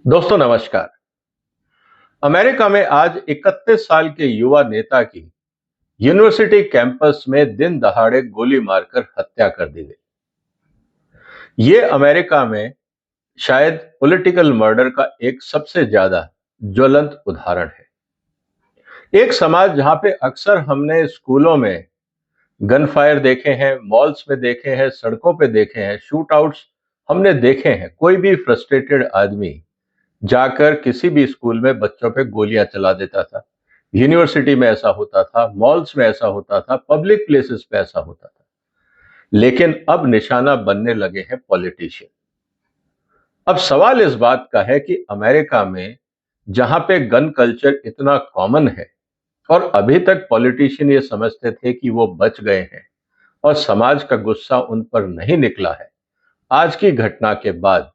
दोस्तों नमस्कार। अमेरिका में आज 31 साल के युवा नेता की यूनिवर्सिटी कैंपस में दिन दहाड़े गोली मारकर हत्या कर दी गई। ये अमेरिका में शायद पॉलिटिकल मर्डर का एक सबसे ज्यादा ज्वलंत उदाहरण है। एक समाज जहां पे अक्सर हमने स्कूलों में गन फायर देखे हैं, मॉल्स में देखे हैं, सड़कों पे देखे हैं, शूट आउट्स हमने देखे हैं। कोई भी फ्रस्ट्रेटेड आदमी जाकर किसी भी स्कूल में बच्चों पे गोलियां चला देता था। यूनिवर्सिटी में ऐसा होता था, मॉल्स में ऐसा होता था, पब्लिक प्लेसेस पे ऐसा होता था। लेकिन अब निशाना बनने लगे हैं पॉलिटिशियन। अब सवाल इस बात का है कि अमेरिका में जहां पे गन कल्चर इतना कॉमन है और अभी तक पॉलिटिशियन ये समझते थे कि वो बच गए हैं और समाज का गुस्सा उन पर नहीं निकला है, आज की घटना के बाद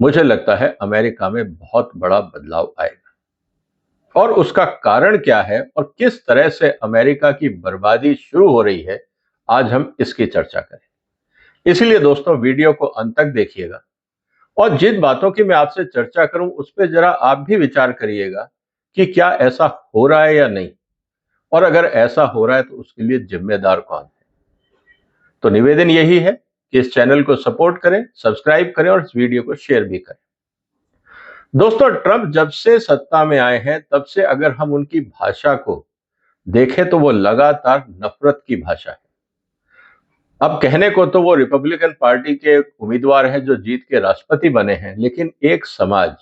मुझे लगता है अमेरिका में बहुत बड़ा बदलाव आएगा। और उसका कारण क्या है और किस तरह से अमेरिका की बर्बादी शुरू हो रही है, आज हम इसकी चर्चा करें। इसलिए दोस्तों वीडियो को अंत तक देखिएगा और जिन बातों की मैं आपसे चर्चा करूं उस पर जरा आप भी विचार करिएगा कि क्या ऐसा हो रहा है या नहीं, और अगर ऐसा हो रहा है तो उसके लिए जिम्मेदार कौन है। तो निवेदन यही है कि इस चैनल को सपोर्ट करें, सब्सक्राइब करें और इस वीडियो को शेयर भी करें। दोस्तों ट्रंप जब से सत्ता में आए हैं तब से अगर हम उनकी भाषा को देखें तो वो लगातार नफरत की भाषा है। अब कहने को तो वो रिपब्लिकन पार्टी के उम्मीदवार हैं जो जीत के राष्ट्रपति बने हैं, लेकिन एक समाज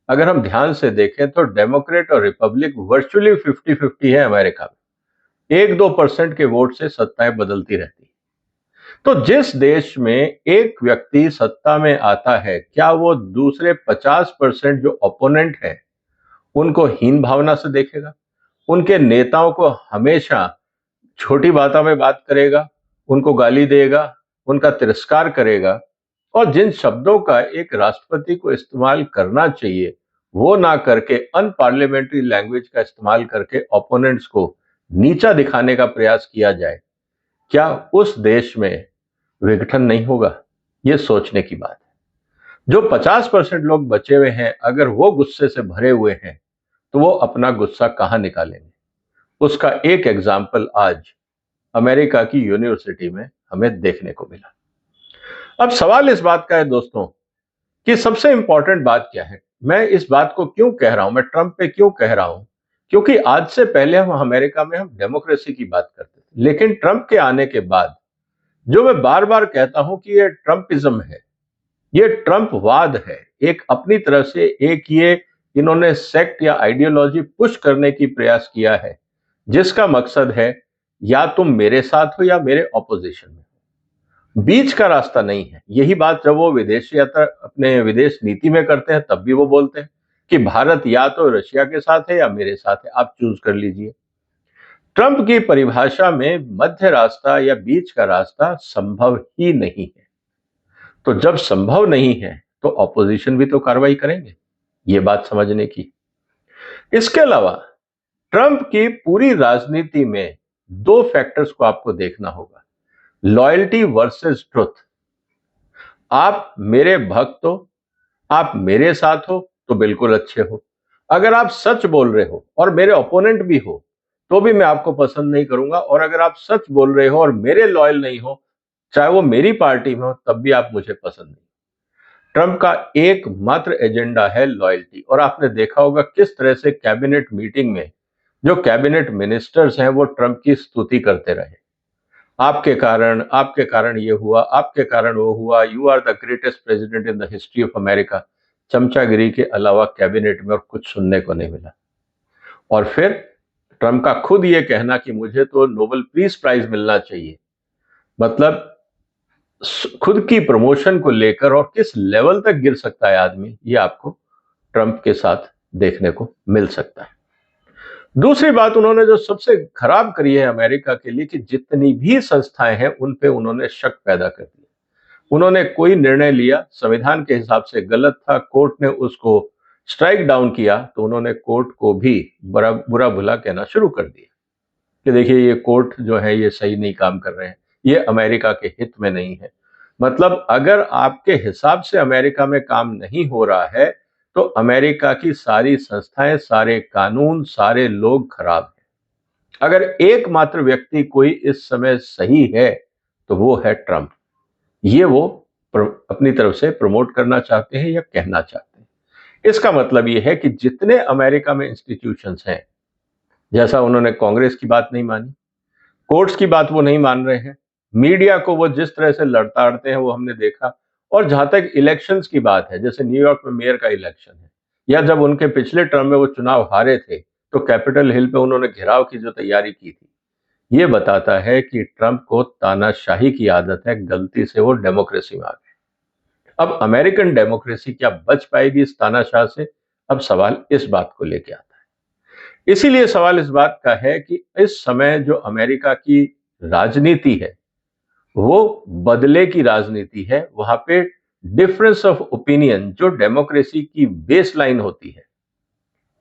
अगर हम ध्यान से देखें तो डेमोक्रेट और रिपब्लिक वर्चुअली 50-50 है अमेरिका में। 1-2% के वोट से सत्ताएं बदलती रहती हैं। तो जिस देश में एक व्यक्ति सत्ता में आता है, क्या वो दूसरे 50% जो ओपोनेंट हैं उनको हीन भावना से देखेगा, उनके नेताओं को हमेशा छोटी बातों में बात करेगा, उनको गाली देगा, उनका तिरस्कार करेगा और जिन शब्दों का एक राष्ट्रपति को इस्तेमाल करना चाहिए वो ना करके अनपार्लियामेंट्री लैंग्वेज का इस्तेमाल करके ओपोनेंट्स को नीचा दिखाने का प्रयास किया जाए, क्या उस देश में विघटन नहीं होगा? ये सोचने की बात है। जो 50% लोग बचे हुए हैं अगर वो गुस्से से भरे हुए हैं तो वो अपना गुस्सा कहां निकालेंगे? उसका एक एग्जाम्पल आज अमेरिका की यूनिवर्सिटी में हमें देखने को मिला। अब सवाल इस बात का है दोस्तों कि सबसे इंपॉर्टेंट बात क्या है। मैं इस बात को क्यों कह रहा हूं, मैं ट्रंप पे क्यों कह रहा हूं? क्योंकि आज से पहले हम अमेरिका में हम डेमोक्रेसी की बात करते थे, लेकिन ट्रंप के आने के बाद जो मैं बार बार कहता हूं कि ये ट्रंपिज्म है, ये ट्रंपवाद है। एक अपनी तरफ से एक ये इन्होंने सेक्ट या आइडियोलॉजी पुश करने की प्रयास किया है जिसका मकसद है या तुम मेरे साथ हो या मेरे ऑपोजिशन में, बीच का रास्ता नहीं है। यही बात जब वो विदेश यात्रा अपने विदेश नीति में करते हैं तब भी वो बोलते हैं कि भारत या तो रशिया के साथ है या मेरे साथ है, आप चूज कर लीजिए। ट्रंप की परिभाषा में मध्य रास्ता या बीच का रास्ता संभव ही नहीं है। तो जब संभव नहीं है तो ऑपोजिशन भी तो कार्रवाई करेंगे, ये बात समझने की। इसके अलावा ट्रंप की पूरी राजनीति में दो फैक्टर्स को आपको देखना होगा, लॉयल्टी वर्सेस ट्रुथ। आप मेरे भक्त हो, आप मेरे साथ हो तो बिल्कुल अच्छे हो। अगर आप सच बोल रहे हो और मेरे ओपोनेंट भी हो तो भी मैं आपको पसंद नहीं करूंगा, और अगर आप सच बोल रहे हो और मेरे लॉयल नहीं हो, चाहे वो मेरी पार्टी में हो, तब भी आप मुझे पसंद नहीं। ट्रंप का एकमात्र एजेंडा है लॉयल्टी, और आपने देखा होगा किस तरह से कैबिनेट मीटिंग में जो कैबिनेट मिनिस्टर्स हैं वो ट्रंप की स्तुति करते रहे। आपके कारण ये हुआ, आपके कारण वो हुआ, you are the greatest president in the history of America. चमचागिरी के अलावा कैबिनेट में और कुछ सुनने को नहीं मिला। और फिर ट्रंप का खुद ये कहना कि मुझे तो नोबेल पीस प्राइज मिलना चाहिए, मतलब खुद की प्रमोशन को लेकर और किस लेवल तक गिर सकता है आदमी, ये आपको ट्रंप के साथ देखने को मिल सकता है। दूसरी बात उन्होंने जो सबसे खराब करी है अमेरिका के लिए कि जितनी भी संस्थाएं हैं उन पे उन्होंने शक पैदा कर दिया। उन्होंने कोई निर्णय लिया संविधान के हिसाब से गलत था, कोर्ट ने उसको स्ट्राइक डाउन किया तो उन्होंने कोर्ट को भी बुरा भला कहना शुरू कर दिया कि देखिए ये कोर्ट जो है ये सही नहीं काम कर रहे हैं, ये अमेरिका के हित में नहीं है। मतलब अगर आपके हिसाब से अमेरिका में काम नहीं हो रहा है तो अमेरिका की सारी संस्थाएं, सारे कानून, सारे लोग खराब हैं। अगर एकमात्र व्यक्ति कोई इस समय सही है तो वो है ट्रंप। ये वो अपनी तरफ से प्रमोट करना चाहते हैं या कहना चाहते हैं। इसका मतलब ये है कि जितने अमेरिका में इंस्टीट्यूशंस हैं, जैसा उन्होंने कांग्रेस की बात नहीं मानी, कोर्ट्स की बात वो नहीं मान रहे हैं, मीडिया को वो जिस तरह से लड़ताड़ते हैं वो हमने देखा। और जहां तक इलेक्शंस की बात है, जैसे न्यूयॉर्क में मेयर का इलेक्शन है, या जब उनके पिछले टर्म में वो चुनाव हारे थे तो कैपिटल हिल पे उन्होंने घेराव की जो तैयारी की थी, ये बताता है कि ट्रंप को तानाशाही की आदत है। गलती से वो डेमोक्रेसी में आ गए। अब अमेरिकन डेमोक्रेसी क्या बच पाएगी इस तानाशाह से? अब सवाल इस बात को लेके आता है। इसीलिए सवाल इस बात का है कि इस समय जो अमेरिका की राजनीति है वो बदले की राजनीति है। वहां पे डिफरेंस ऑफ ओपिनियन जो डेमोक्रेसी की बेस लाइन होती है,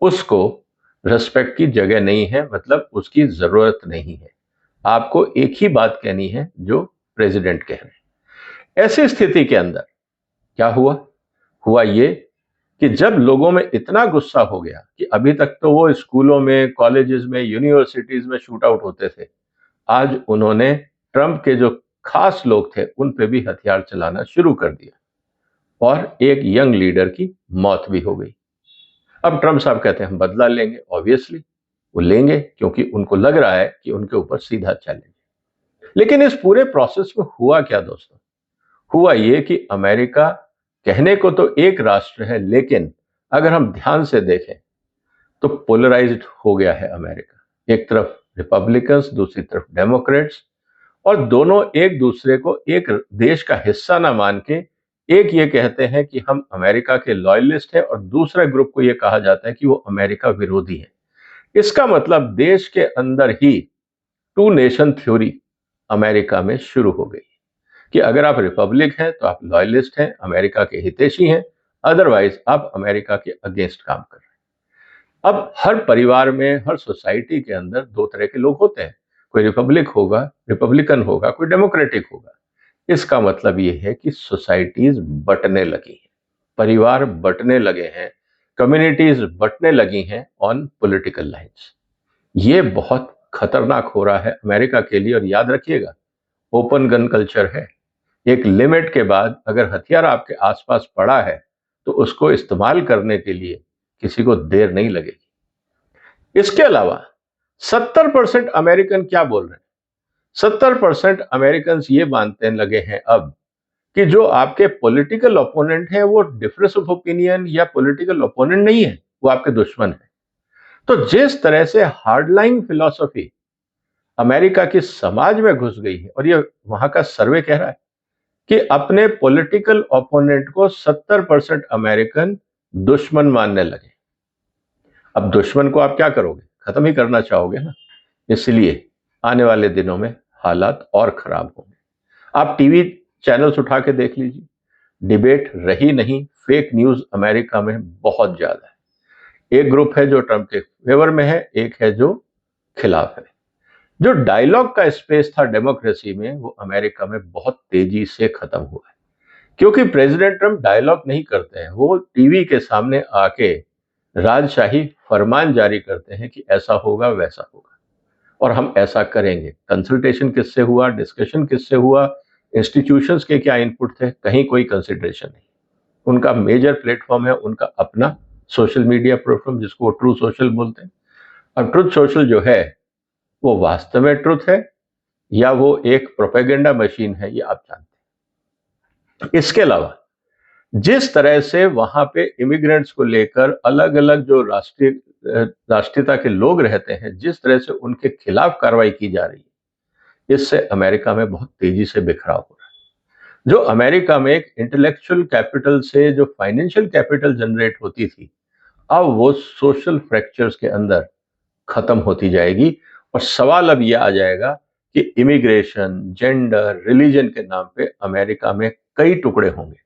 उसको रेस्पेक्ट की जगह नहीं है, मतलब उसकी जरूरत नहीं है। आपको एक ही बात कहनी है जो प्रेसिडेंट कह रहे हैं। ऐसी स्थिति के अंदर क्या हुआ? हुआ ये कि जब लोगों में इतना गुस्सा हो गया कि अभी तक तो वो स्कूलों में, कॉलेजेस में, यूनिवर्सिटीज में शूट आउट होते थे, आज उन्होंने ट्रंप के जो खास लोग थे उन पे भी हथियार चलाना शुरू कर दिया और एक यंग लीडर की मौत भी हो गई। अब ट्रंप साहब कहते हैं हम बदला लेंगे। ऑब्वियसली वो लेंगे, क्योंकि उनको लग रहा है कि उनके ऊपर सीधा चलेंगे। लेकिन इस पूरे प्रोसेस में हुआ क्या दोस्तों? हुआ ये कि अमेरिका कहने को तो एक राष्ट्र है, लेकिन अगर हम ध्यान से देखें तो पोलराइज्ड हो गया है अमेरिका। एक तरफ रिपब्लिकन्स, दूसरी तरफ डेमोक्रेट्स, और दोनों एक दूसरे को एक देश का हिस्सा ना मान के एक ये कहते हैं कि हम अमेरिका के लॉयलिस्ट हैं, और दूसरा ग्रुप को ये कहा जाता है कि वो अमेरिका विरोधी है। इसका मतलब देश के अंदर ही टू नेशन थ्योरी अमेरिका में शुरू हो गई कि अगर आप रिपब्लिक हैं तो आप लॉयलिस्ट हैं, अमेरिका के हितैषी हैं, अदरवाइज आप अमेरिका के अगेंस्ट काम कर रहे हैं। अब हर परिवार में, हर सोसाइटी के अंदर दो तरह के लोग होते हैं। कोई रिपब्लिकन होगा, कोई डेमोक्रेटिक होगा। इसका मतलब ये है कि सोसाइटीज बंटने लगी हैं, परिवार बंटने लगे हैं, कम्युनिटीज बंटने लगी हैं ऑन पॉलिटिकल लाइंस। ये बहुत खतरनाक हो रहा है अमेरिका के लिए। और याद रखिएगा, ओपन गन कल्चर है। एक लिमिट के बाद अगर हथियार आपके आसपास पड़ा है तो उसको इस्तेमाल करने के लिए किसी को देर नहीं लगेगी। इसके अलावा 70% अमेरिकन क्या बोल रहे हैं? 70% अमेरिकन ये मानते लगे हैं अब कि जो आपके पॉलिटिकल ओपोनेंट हैं वो डिफरेंस ऑफ ओपिनियन या पॉलिटिकल ओपोनेंट नहीं है, वो आपके दुश्मन है। तो जिस तरह से हार्डलाइन फिलॉसफी अमेरिका की समाज में घुस गई है, और ये वहां का सर्वे कह रहा है कि अपने पॉलिटिकल ओपोनेंट को 70% अमेरिकन दुश्मन मानने लगे। अब दुश्मन को आप क्या करोगे? खत्म ही करना चाहोगे ना। इसलिए आने वाले दिनों में हालात और खराब होंगे। आप टीवी चैनल्स उठा के देख लीजिए, डिबेट रही नहीं। फेक न्यूज अमेरिका में बहुत ज्यादा है। एक ग्रुप है जो ट्रंप के फेवर में है, एक है जो खिलाफ है। जो डायलॉग का स्पेस था डेमोक्रेसी में, वो अमेरिका में बहुत तेजी से खत्म हुआ है। क्योंकि प्रेसिडेंट ट्रंप डायलॉग नहीं करते हैं, वो टीवी के सामने आके राजशाही फरमान जारी करते हैं कि ऐसा होगा, वैसा होगा, और हम ऐसा करेंगे। कंसल्टेशन किससे हुआ, डिस्कशन किससे हुआ, इंस्टीट्यूशंस के क्या इनपुट थे, कहीं कोई कंसिडरेशन नहीं। उनका मेजर प्लेटफॉर्म है उनका अपना सोशल मीडिया प्लेटफॉर्म, जिसको वो ट्रू सोशल बोलते हैं। और ट्रूथ सोशल जो है वो वास्तव में ट्रुथ है या वो एक प्रोपेगेंडा मशीन है, ये आप जानते हैं। इसके अलावा जिस तरह से वहां पे इमिग्रेंट्स को लेकर अलग अलग जो राष्ट्रीयता के लोग रहते हैं, जिस तरह से उनके खिलाफ कार्रवाई की जा रही है, इससे अमेरिका में बहुत तेजी से बिखराव हो रहा है। जो अमेरिका में एक इंटेलेक्चुअल कैपिटल से जो फाइनेंशियल कैपिटल जनरेट होती थी, अब वो सोशल फ्रैक्चर्स के अंदर खत्म होती जाएगी। और सवाल अब यह आ जाएगा कि इमिग्रेशन, जेंडर, रिलीजन के नाम पे अमेरिका में कई टुकड़े होंगे।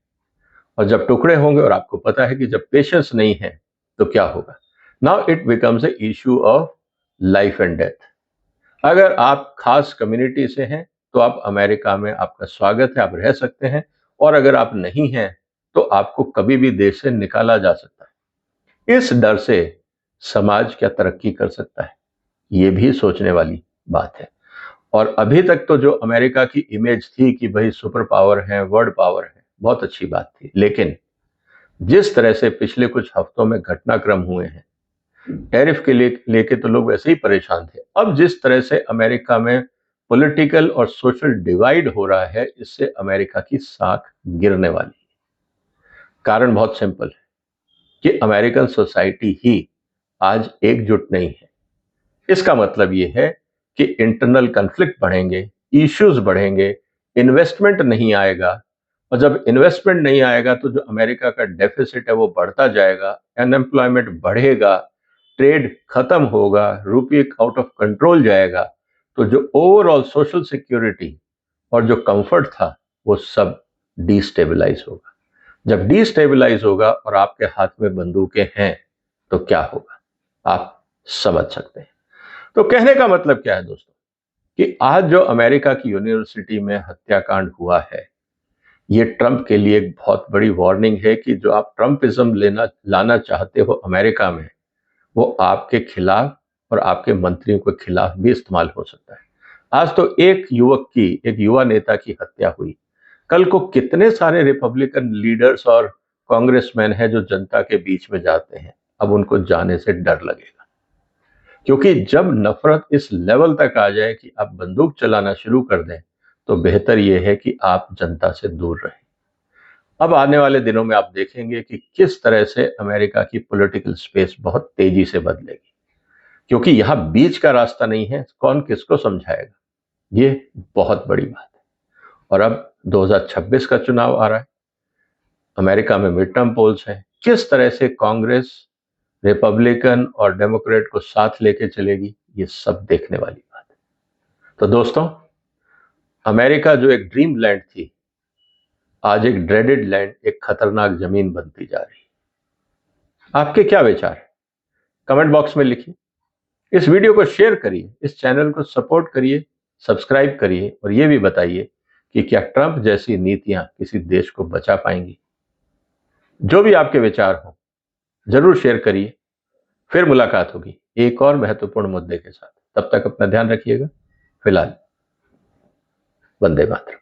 और जब टुकड़े होंगे, और आपको पता है कि जब पेशेंस नहीं है तो क्या होगा? Now it becomes a issue of life and death. अगर आप खास कम्युनिटी से हैं तो आप अमेरिका में, आपका स्वागत है, आप रह सकते हैं। और अगर आप नहीं हैं तो आपको कभी भी देश से निकाला जा सकता है। इस डर से समाज क्या तरक्की कर सकता है, ये भी सोचने वाली बात है। और अभी तक तो जो अमेरिका की इमेज थी कि भाई सुपर पावर है, वर्ल्ड पावर है, बहुत अच्छी बात थी, लेकिन जिस तरह से पिछले कुछ हफ्तों में घटनाक्रम हुए हैं, टैरिफ के लिए लेके तो लोग वैसे ही परेशान थे। अब जिस तरह से अमेरिका में पॉलिटिकल और सोशल डिवाइड हो रहा है, इससे अमेरिका की साख गिरने वाली है। कारण बहुत सिंपल है कि अमेरिकन सोसाइटी ही आज एकजुट नहीं है। इसका मतलब ये है कि इंटरनल कन्फ्लिक्ट बढ़ेंगे, इश्यूज बढ़ेंगे, इन्वेस्टमेंट नहीं आएगा, और जब इन्वेस्टमेंट नहीं आएगा तो जो अमेरिका का डेफिसिट है वो बढ़ता जाएगा, अनएम्प्लॉयमेंट बढ़ेगा, ट्रेड खत्म होगा, रुपये आउट ऑफ कंट्रोल जाएगा। तो जो ओवरऑल सोशल सिक्योरिटी और जो कंफर्ट था वो सब डिस्टेबलाइज होगा। जब डिस्टेबलाइज होगा और आपके हाथ में बंदूकें हैं तो क्या होगा, आप समझ सकते हैं। तो कहने का मतलब क्या है दोस्तों, कि आज जो अमेरिका की यूनिवर्सिटी में हत्याकांड हुआ है, ये ट्रंप के लिए एक बहुत बड़ी वार्निंग है कि जो आप ट्रंपिज्म लाना चाहते हो अमेरिका में, वो आपके खिलाफ और आपके मंत्रियों के खिलाफ भी इस्तेमाल हो सकता है। आज तो एक युवक की, एक युवा नेता की हत्या हुई, कल को कितने सारे रिपब्लिकन लीडर्स और कांग्रेसमैन हैं जो जनता के बीच में जाते हैं, अब उनको जाने से डर लगेगा। क्योंकि जब नफरत इस लेवल तक आ जाए कि आप बंदूक चलाना शुरू कर दें, तो बेहतर यह है कि आप जनता से दूर रहें। अब आने वाले दिनों में आप देखेंगे कि किस तरह से अमेरिका की पॉलिटिकल स्पेस बहुत तेजी से बदलेगी, क्योंकि यहां बीच का रास्ता नहीं है, कौन किसको समझाएगा, ये बहुत बड़ी बात है। और अब 2026 का चुनाव आ रहा है, अमेरिका में मिड टर्म पोल्स हैं, किस तरह से कांग्रेस रिपब्लिकन और डेमोक्रेट को साथ लेके चलेगी, ये सब देखने वाली बात है। तो दोस्तों, अमेरिका जो एक ड्रीम लैंड थी, आज एक ड्रेडेड लैंड, एक खतरनाक जमीन बनती जा रही है। आपके क्या विचार है, कमेंट बॉक्स में लिखिए। इस वीडियो को शेयर करिए, इस चैनल को सपोर्ट करिए, सब्सक्राइब करिए, और ये भी बताइए कि क्या ट्रंप जैसी नीतियां किसी देश को बचा पाएंगी। जो भी आपके विचार हो जरूर शेयर करिए। फिर मुलाकात होगी एक और महत्वपूर्ण मुद्दे के साथ। तब तक अपना ध्यान रखिएगा। फिलहाल वंदे मातरम।